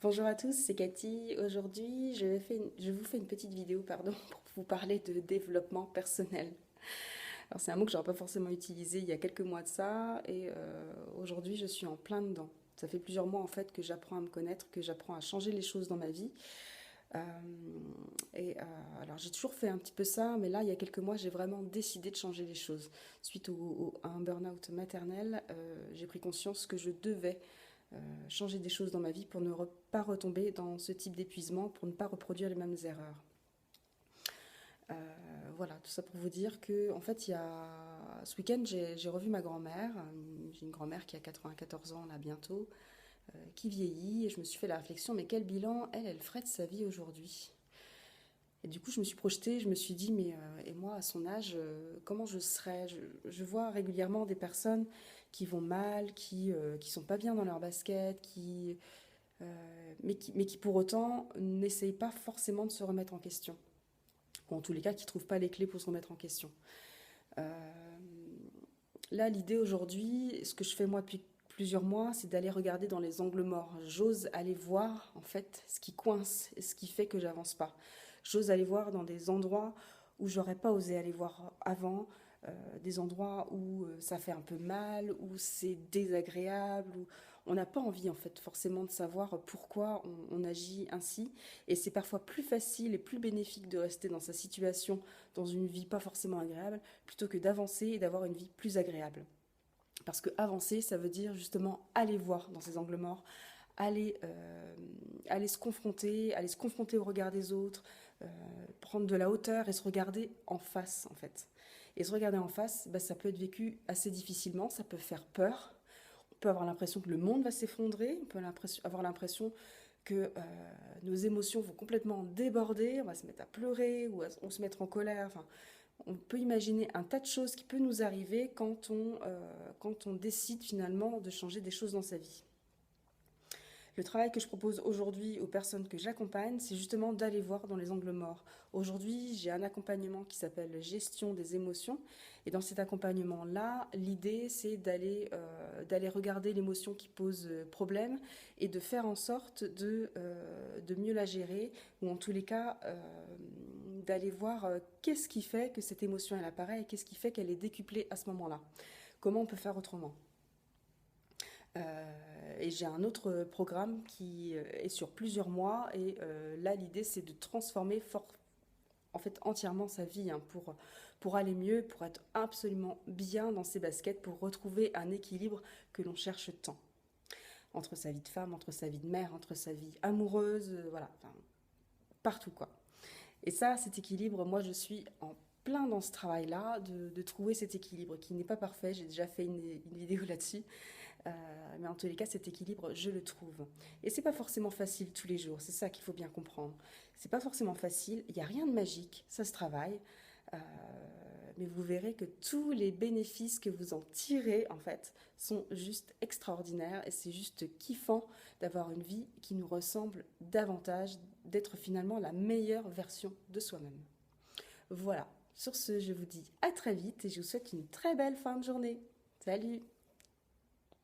Bonjour à tous, c'est Cathy. Aujourd'hui, je vous fais une petite vidéo, pardon, pour vous parler de développement personnel. Alors, c'est un mot que j'aurais pas forcément utilisé il y a quelques mois de ça, et aujourd'hui, je suis en plein dedans. Ça fait plusieurs mois en fait que j'apprends à me connaître, que j'apprends à changer les choses dans ma vie. Euh, alors, j'ai toujours fait un petit peu ça, mais là, il y a quelques mois, j'ai vraiment décidé de changer les choses. Suite à un burn-out maternel, j'ai pris conscience que je devais changer des choses dans ma vie pour ne pas retomber dans ce type d'épuisement, pour ne pas reproduire les mêmes erreurs. Euh, voilà, tout ça pour vous dire que, en fait, ce week-end, j'ai revu ma grand-mère. J'ai une grand-mère qui a 94 ans là bientôt, qui vieillit, et je me suis fait la réflexion, mais quel bilan elle ferait de sa vie aujourd'hui? Et du coup, je me suis projetée, je me suis dit, mais et moi, à son âge, comment je serais? Je vois régulièrement des personnes qui vont mal, qui sont pas bien dans leur basket, mais qui pour autant n'essayent pas forcément de se remettre en question. Ou en tous les cas, qui trouvent pas les clés pour se remettre en question. Euh, Là, l'idée aujourd'hui, ce que je fais moi depuis plusieurs mois, c'est d'aller regarder dans les angles morts. J'ose aller voir en fait ce qui coince, et ce qui fait que j'avance pas. J'ose aller voir dans des endroits où j'aurais pas osé aller voir avant, des endroits où ça fait un peu mal, où c'est désagréable, où on n'a pas envie en fait forcément de savoir pourquoi on agit ainsi. Et c'est parfois plus facile et plus bénéfique de rester dans sa situation, dans une vie pas forcément agréable, plutôt que d'avancer et d'avoir une vie plus agréable. Parce que avancer, ça veut dire justement aller voir dans ces angles morts, aller, aller se confronter au regard des autres, euh, prendre de la hauteur et se regarder en face en fait. Et se regarder en face, bah, ça peut être vécu assez difficilement, ça peut faire peur. On peut avoir l'impression que le monde va s'effondrer, on peut avoir l'impression que nos émotions vont complètement déborder, on va se mettre à pleurer ou on se mettre en colère. Enfin, on peut imaginer un tas de choses qui peuvent nous arriver quand on décide finalement de changer des choses dans sa vie. Le travail que je propose aujourd'hui aux personnes que j'accompagne, c'est justement d'aller voir dans les angles morts. Aujourd'hui, j'ai un accompagnement qui s'appelle Gestion des émotions. Et dans cet accompagnement-là, l'idée, c'est d'aller regarder l'émotion qui pose problème et de faire en sorte de mieux la gérer, ou en tous les cas, d'aller voir qu'est-ce qui fait que cette émotion, elle apparaît et qu'est-ce qui fait qu'elle est décuplée à ce moment-là. Comment on peut faire autrement? Et j'ai un autre programme qui est sur plusieurs mois et là l'idée c'est de transformer en fait entièrement sa vie, hein, pour aller mieux, pour être absolument bien dans ses baskets, pour retrouver un équilibre que l'on cherche tant. Entre sa vie de femme, entre sa vie de mère, entre sa vie amoureuse, voilà, enfin, partout quoi. Et ça, cet équilibre, moi je suis en plein dans ce travail-là, de trouver cet équilibre qui n'est pas parfait. J'ai déjà fait une vidéo là-dessus. Mais en tous les cas, cet équilibre, je le trouve. Et c'est pas forcément facile tous les jours, c'est ça qu'il faut bien comprendre. C'est pas forcément facile, il n'y a rien de magique, ça se travaille. Euh, mais vous verrez que tous les bénéfices que vous en tirez, en fait, sont juste extraordinaires et c'est juste kiffant d'avoir une vie qui nous ressemble davantage, d'être finalement la meilleure version de soi-même. Voilà, sur ce, je vous dis à très vite et je vous souhaite une très belle fin de journée. Salut!